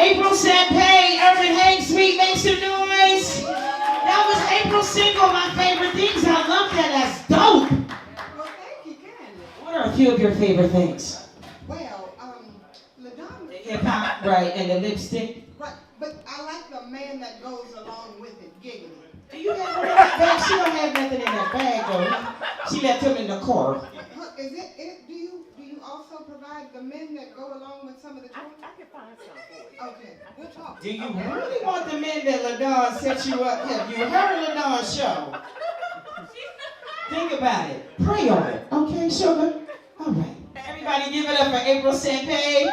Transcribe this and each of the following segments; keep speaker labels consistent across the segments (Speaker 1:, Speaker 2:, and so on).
Speaker 1: April Sampe, Urban Hang Suite, make some noise. That was April's single, My Favorite Things. I love that. That's dope.
Speaker 2: Well, thank you, Candy.
Speaker 1: What are a few of your favorite things?
Speaker 2: Well, LaDonna.
Speaker 1: The hip hop, right, and the lipstick.
Speaker 2: Right, but I like the man that goes along with it, giggling.
Speaker 1: Do you have her in that bag? She don't have nothing in that bag though. She left him in the car.
Speaker 2: Is it? Do you also provide the men that go along with some of the children?
Speaker 3: I can find some for you.
Speaker 2: Okay, we'll talk.
Speaker 1: Do you really want the men that LaDon set you up? Have you heard LaDon's show? Think about it. Pray on it. Okay, sugar? All right. Everybody give it up for April Sampe.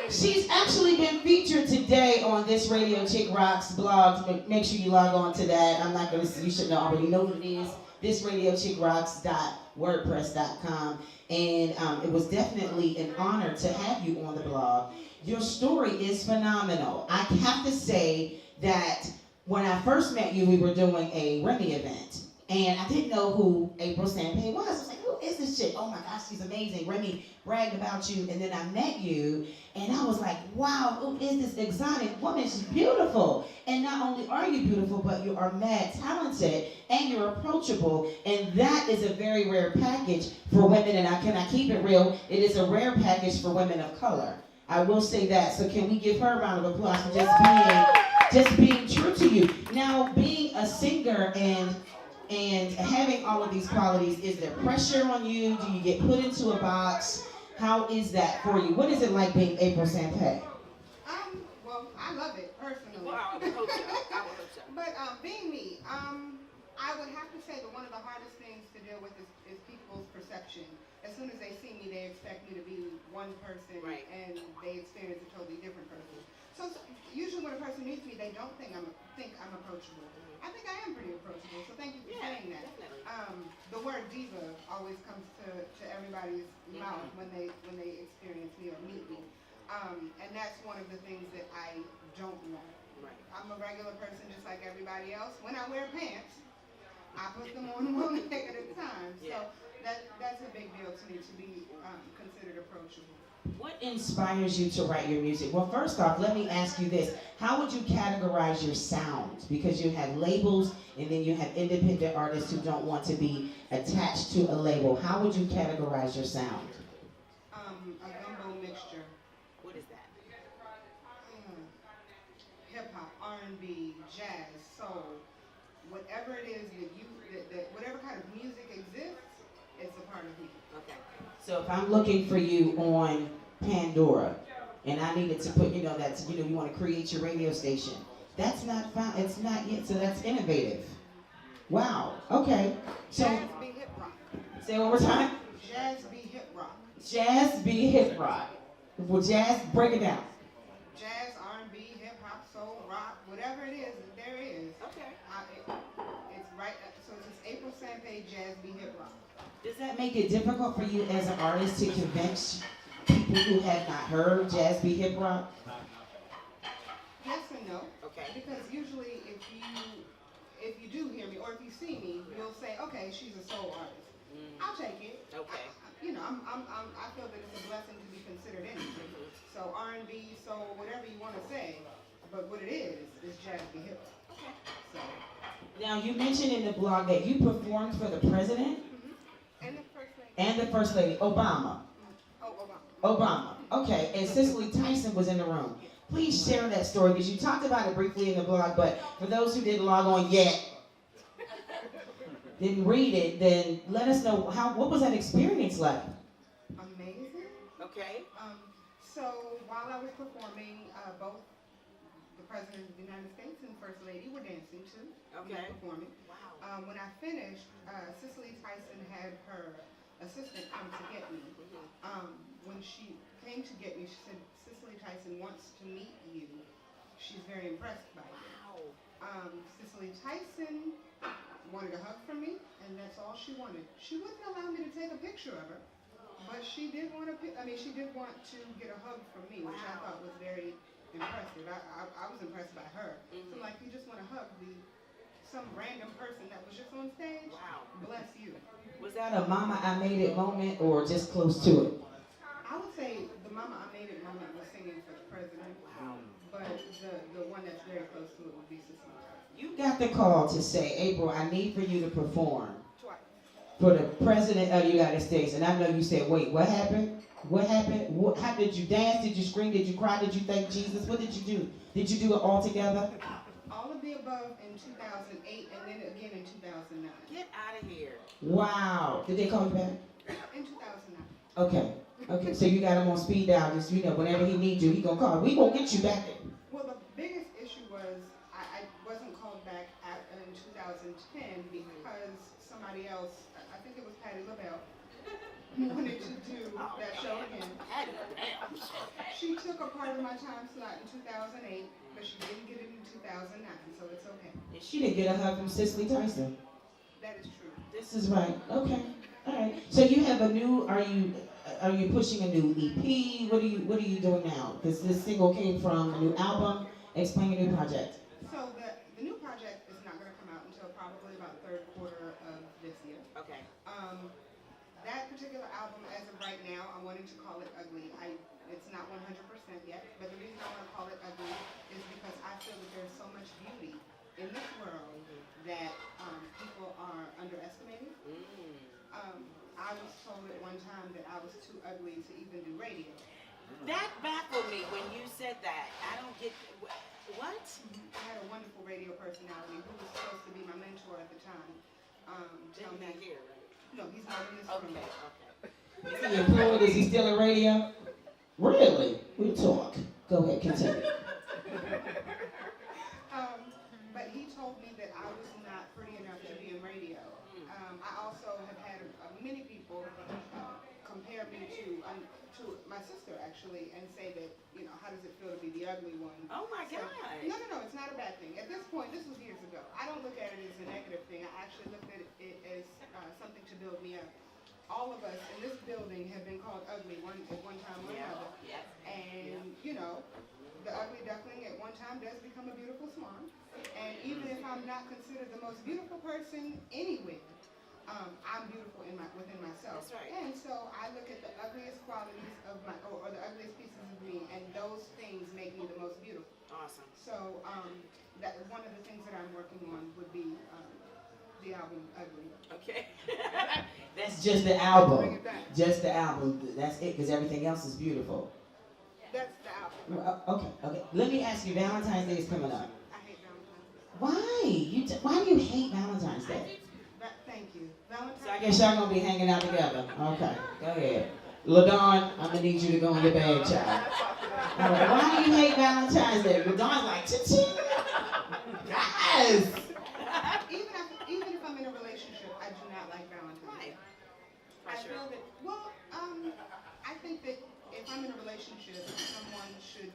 Speaker 1: She's actually been featured today on This Radio Chick Rocks blog. Make sure you log on to that. I'm not going to, you should already know what it is. thisradiochickrocks.wordpress.com. And it was definitely an honor to have you on the blog. Your story is phenomenal. I have to say that when I first met you, we were doing a Remy event. And I didn't know who April Sampe was. I was like, who is this chick? Oh my gosh, she's amazing. Remy bragged about you. And then I met you, and I was like, wow, who is this exotic woman? She's beautiful. And not only are you beautiful, but you are mad talented, and you're approachable. And that is a very rare package for women. And I keep it real? It is a rare package for women of color. I will say that. So can we give her a round of applause for just being true to you? Now, being a singer and having all of these qualities, is there pressure on you? Do you get put into a box? How is that for you? What is it like being April Sampe?
Speaker 2: Well, I love it personally.
Speaker 3: Well, I would hope so.
Speaker 2: But being me, I would have to say that one of the hardest things to deal with is people's perception. As soon as they see me, they expect me to be one person,
Speaker 3: right,
Speaker 2: and they experience a totally different person. So usually when a person meets me, they don't think I'm approachable. I think I am pretty approachable, so thank you for saying that. The word diva always comes to everybody's mouth when they experience me or meet me. And that's one of the things that I don't want.
Speaker 3: Right.
Speaker 2: I'm a regular person just like everybody else. When I wear pants, I put them on one leg at a time. So that's a big deal to me, to be considered approachable.
Speaker 1: What inspires you to write your music? Well, first off, let me ask you this. How would you categorize your sound? Because you have labels, and then you have independent artists who don't want to be attached to a label. How would you categorize your sound?
Speaker 2: A gumbo mixture.
Speaker 3: What is that?
Speaker 2: Hip-hop, R&B, jazz, soul. Whatever it is that whatever kind of music exists, it's a part of me.
Speaker 3: Okay.
Speaker 1: So if I'm looking for you on Pandora, and I needed to put, you want to create your radio station, that's not found, it's not yet, so that's innovative. Wow, okay. So,
Speaker 2: Jazz be hip rock.
Speaker 1: say it one more time.
Speaker 2: Jazz be hip rock.
Speaker 1: Jazz be hip rock. Well, jazz, break it down.
Speaker 2: Jazz, R&B, hip hop, soul, rock, whatever it is, there is.
Speaker 3: Okay.
Speaker 2: It's right, so it's just April Sampe, jazz be hip rock.
Speaker 1: Does that make it difficult for you as an artist to convince people who have not heard jazz be hip hop?
Speaker 2: Yes and no.
Speaker 3: Okay.
Speaker 2: Because usually if you do hear me or if you see me, you'll say, okay, she's a soul artist. I'll take it.
Speaker 3: Okay.
Speaker 2: I feel that it's a blessing to be considered anything. So R&B, soul, whatever you want to say, but what it is jazz be hip hop.
Speaker 3: Okay.
Speaker 2: So.
Speaker 1: Now, you mentioned in the blog that you performed for the president
Speaker 2: And the first lady.
Speaker 1: and the first lady, Obama.
Speaker 2: Oh,
Speaker 1: Obama. Okay, and Cicely Tyson was in the room. Please share that story, because you talked about it briefly in the blog, but for those who didn't log on yet, didn't read it, then let us know what was that experience like?
Speaker 2: Amazing.
Speaker 3: Okay.
Speaker 2: So while I was performing, both the President of the United States and First Lady were dancing too.
Speaker 3: Okay.
Speaker 2: Performing.
Speaker 3: Wow.
Speaker 2: When I finished, Cicely Tyson had her assistant come to get me. When she came to get me, she said, Cicely Tyson wants to meet you. She's very impressed by you.
Speaker 3: Wow.
Speaker 2: Cicely Tyson wanted a hug from me, and that's all she wanted. She wouldn't allow me to take a picture of her, but she did want she did want to get a hug from me, which I thought was very impressive. I was impressed by her. So like, you just want to hug some random person that was just on stage?
Speaker 3: Wow.
Speaker 2: Bless you.
Speaker 1: Was that a mama I made it moment or just close to it?
Speaker 2: I would say the mama I made it moment was singing for the president. very close to it would be System of a Down.
Speaker 1: You got the call to say, April, I need for you to perform
Speaker 2: Twice.
Speaker 1: for the President of the United States. And I know you said, wait, what happened? What happened? How did you dance? Did you scream? Did you cry? Did you thank Jesus? What did you do? Did you do it all together?
Speaker 2: All of the above in 2008 and then again in 2009.
Speaker 3: Get out of here.
Speaker 1: Wow. Did they call you back?
Speaker 2: In 2009.
Speaker 1: Okay. Okay. So you got him on speed dial. Just, whenever he needs you, he gonna call. We gonna get you back there.
Speaker 2: Well, the biggest issue was I wasn't called back in 2010 because somebody else, I think it was Patti LaBelle, wanted to do that show again. She took a part of my time slot in 2008, but she didn't get it in 2009, so it's okay.
Speaker 1: She didn't get a hug from Cicely Tyson.
Speaker 2: That is true.
Speaker 1: This is right. Okay. All right. So you have a new. Are you pushing a new EP? What are you doing now? Because this single came from a new album. Explain your new project.
Speaker 2: So the new project is not going to come out until probably about third quarter of this year.
Speaker 3: Okay.
Speaker 2: That particular album, as of right now, I'm wanting to call it Ugly. It's not 100% yet, but the reason I want to call it Ugly is because I feel that there's so much beauty in this world that people are underestimating. I was told at one time that I was too ugly to even do radio.
Speaker 3: That baffled me when you said that. I don't get what?
Speaker 2: I had a wonderful radio personality who was supposed to be my mentor at the time. Tell
Speaker 3: Not
Speaker 2: me,
Speaker 3: here, right?
Speaker 2: no, he's not in this room.
Speaker 3: Okay.
Speaker 1: Is he employed? Is he still in radio? Really? We talk. Go ahead, continue.
Speaker 2: But he told me that I was not pretty enough to be in radio. I also have had many people compare me to my sister actually and say that, how does it feel to be the ugly one?
Speaker 3: Oh my God.
Speaker 2: No, it's not a bad thing. At this point, this was years ago. I don't look at it as a negative thing. I actually looked at it as something to build me up. All of us in this building have been called ugly at one time or another.
Speaker 3: Yes.
Speaker 2: And, the ugly duckling at one time does become a beautiful swan. And even if I'm not considered the most beautiful person anywhere, I'm beautiful within myself.
Speaker 3: That's right.
Speaker 2: And so I look at the ugliest qualities of or the ugliest pieces of me, and those things make me the most beautiful.
Speaker 3: Awesome.
Speaker 2: So that one of the things that I'm working on would be the album Ugly.
Speaker 3: Okay.
Speaker 1: That's just the album. Just the album. That's it, because everything else is beautiful.
Speaker 2: That's the album.
Speaker 1: Okay. Let me ask you, Valentine's Day is coming up.
Speaker 2: I hate Valentine's Day.
Speaker 1: Why? Why do you hate Valentine's Day?
Speaker 2: Thank you. Valentine's
Speaker 1: So I guess y'all gonna be hanging out together. Okay, go ahead. LaDawn, I'm gonna need you to go in your bag, child. All right, why do you hate Valentine's Day? LaDawn's like, cha-ching. Yes.
Speaker 2: Even if I'm in a relationship, I do not like Valentine's Day. I feel that, I think that if I'm in a relationship, someone should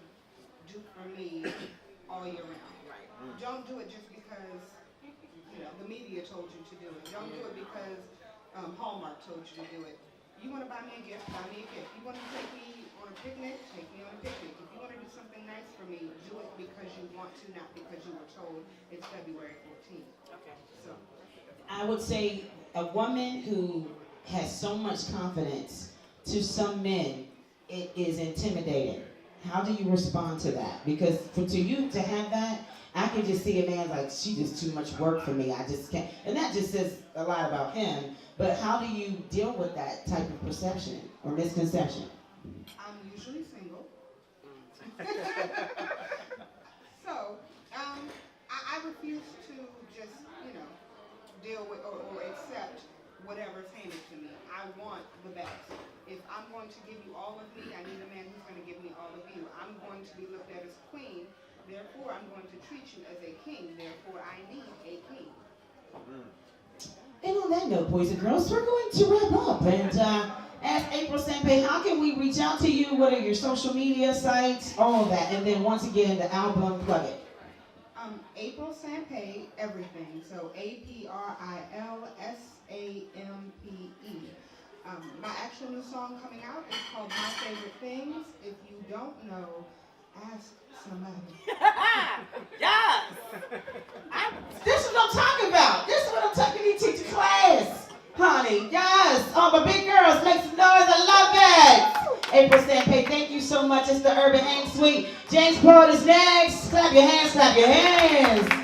Speaker 2: do for me all year round.
Speaker 3: Right.
Speaker 2: Don't do it just because, the media told you to do it. Don't do it because Hallmark told you to do it. You want to buy me a gift, buy me a gift. You want to take me on a picnic, take me on a picnic. If you want to do something nice for me, do it because you want to, not because you were told it's February 14th.
Speaker 3: Okay.
Speaker 2: So,
Speaker 1: I would say a woman who has so much confidence, to some men, it is intimidating. How do you respond to that? Because to you to have that, I can just see a man like, she just too much work for me. I just can't. And that just says a lot about him. But how do you deal with that type of perception or misconception?
Speaker 2: I'm usually single. So, I refuse to just, deal with or accept whatever's handed to me. I want the best. If I'm going to give you all of me, I need a man who's going to give me all of you. I'm going to be looked at as queen. Therefore, I'm going to treat you as a king. Therefore, I need a king.
Speaker 1: And on that note, boys and girls, we're going to wrap up. And ask April Sampe, how can we reach out to you? What are your social media sites? All of that. And then once again, the album, plug it.
Speaker 2: April Sampe, everything. So APRILSAMPE. My actual new song coming out is called My Favorite Things. If you don't know, ask somebody.
Speaker 3: Yes!
Speaker 1: This is what I'm talking about. This is what I'm talking to you, teacher class. Honey, yes. All my big girls, make some noise. I love it. April Sampe, thank you so much. It's the Urban Hang Suite. James Paul is next. Clap your hands, clap your hands.